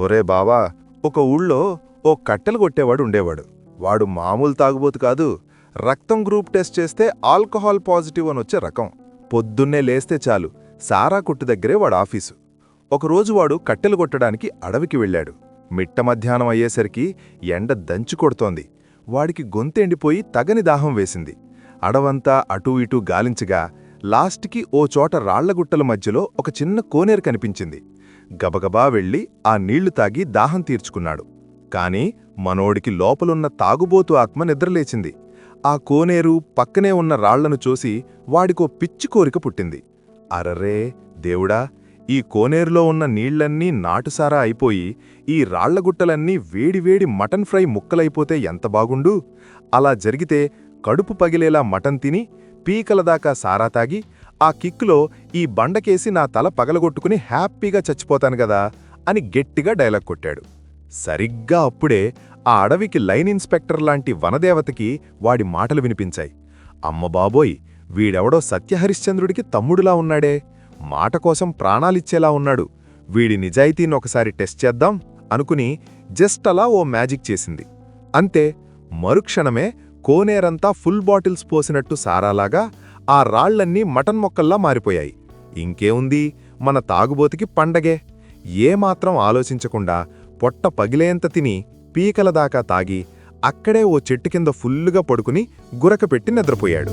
ఒరే బావా, ఒక ఊళ్ళో ఓ కట్టెలు కొట్టేవాడు ఉండేవాడు. వాడు మామూలు తాగుబోతు కాదు. రక్తం గ్రూప్ టెస్ట్ చేస్తే ఆల్కహాల్ పాజిటివ్ అనొచ్చే రకం. పొద్దున్నే లేస్తే చాలు సారా కొట్టు దగ్గరే వాడు ఆఫీసు. ఒకరోజు వాడు కట్టెలు కొట్టడానికి అడవికి వెళ్ళాడు. మిట్ట మధ్యాహ్నం అయ్యేసరికి ఎండ దంచు కొడుతోంది. వాడికి గొంతెండిపోయి తగని దాహం వేసింది. అడవంతా అటూ ఇటూ గాలించగా లాస్ట్కి ఓ చోట రాళ్లగుట్టల మధ్యలో ఒక చిన్న కోనేరు కనిపించింది. గబగబా వెళ్ళి ఆ నీళ్లు తాగి దాహం తీర్చుకున్నాడు. కాని మనోడికి లోపలున్న తాగుబోతు ఆత్మ నిద్రలేచింది. ఆ కోనేరు పక్కనే ఉన్న రాళ్లను చూసి వాడికో పిచ్చి కోరిక పుట్టింది. అరరే దేవుడా, ఈ కోనేరులో ఉన్న నీళ్లన్నీ నాటుసారా అయిపోయి ఈ రాళ్లగుట్టలన్నీ వేడివేడి మటన్ ఫ్రై ముక్కలైపోతే ఎంత బాగుండు. అలా జరిగితే కడుపు పగిలేలా మటన్ తిని పీకలదాకా సారా తాగి ఆ కిక్కులో ఈ బండకేసి నా తల పగలగొట్టుకుని హ్యాపీగా చచ్చిపోతాను గదా అని గట్టిగా డైలాగ్ కొట్టాడు. సరిగ్గా అప్పుడే ఆ అడవికి లైన్ ఇన్స్పెక్టర్ లాంటి వనదేవతకి వాడి మాటలు వినిపించాయి. అమ్మబాబోయ్, వీడెవడో సత్యహరిశ్చంద్రుడికి తమ్ముడులా ఉన్నాడే, మాట కోసం ప్రాణాలిచ్చేలా ఉన్నాడు. వీడి నిజాయితీనొకసారి టెస్ట్ చేద్దాం అనుకుని జస్ట్ అలా ఓ మ్యాజిక్ చేసింది. అంతే, మరుక్షణమే కోనేరంతా ఫుల్ బాటిల్స్ పోసినట్టు సారాలాగా ఆ రాళ్లన్నీ మటన్ మొక్కల్లా మారిపోయాయి. ఇంకేముంది, మన తాగుబోతికి పండగే. ఏమాత్రం ఆలోచించకుండా పొట్ట పగిలేంత తిని పీకలదాకా తాగి అక్కడే ఓ చెట్టు కింద ఫుల్లుగా పడుకుని గురకపెట్టి నిద్రపోయాడు.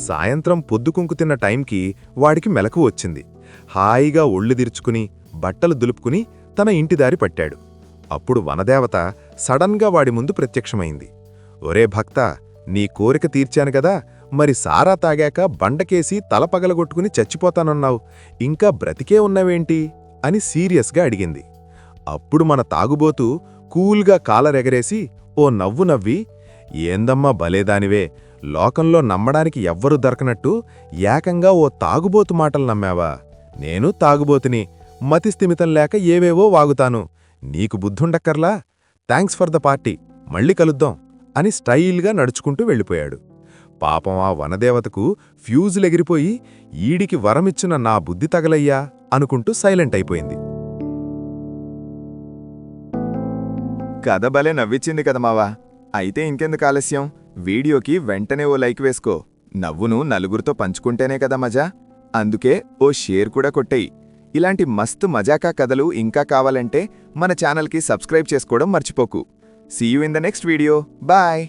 సాయంత్రం పొద్దుకుంకు తిన్న టైంకి వాడికి మెలకు వచ్చింది. హాయిగా ఒళ్ళు దిరుచుకుని బట్టలు దులుపుకుని తన ఇంటిదారి పట్టాడు. అప్పుడు వనదేవత సడన్గా వాడి ముందు ప్రత్యక్షమైంది. ఒరే భక్తా, నీ కోరిక తీర్చాను గదా, మరి సారా తాగాక బండకేసి తల పగలగొట్టుకుని చచ్చిపోతానన్నావు, ఇంకా బ్రతికే ఉన్నావేంటి అని సీరియస్గా అడిగింది. అప్పుడు మన తాగుబోతూ కూల్గా కాలరెగరేసి ఓ నవ్వు నవ్వి, ఏందమ్మా భలేదానివే, లోకంలో నమ్మడానికి ఎవ్వరూ దొరకనట్టు ఏకంగా ఓ తాగుబోతు మాటలు నమ్మావా? నేను తాగుబోతుని, మతిస్థిమితం లేక ఏవేవో వాగుతాను. నీకు బుద్ధుండక్కర్లా? థ్యాంక్స్ ఫర్ ద పార్టీ, మళ్ళీ కలుద్దాం అని స్టైల్గా నడుచుకుంటూ వెళ్ళిపోయాడు. పాపం ఆ వనదేవతకు ఫ్యూజులెగిరిపోయి ఈడికి వరమిచ్చిన నా బుద్ధి తగలయ్యా అనుకుంటూ సైలెంట్ అయిపోయింది. కథ భలే నవ్విచ్చింది కదా మావా. అయితే ఇంకెందుకు ఆలస్యం, వీడియోకి వెంటనే ఓ లైక్ వేసుకో. నవ్వును నలుగురితో పంచుకుంటేనే కదా మజా. అందుకే ఓ షేర్ కూడా కొట్టేయి. ఇలాంటి మస్తు మజాకా కథలు ఇంకా కావాలంటే మన ఛానల్కి సబ్స్క్రైబ్ చేసుకోవడం మర్చిపోకు. See you in the next video. Bye.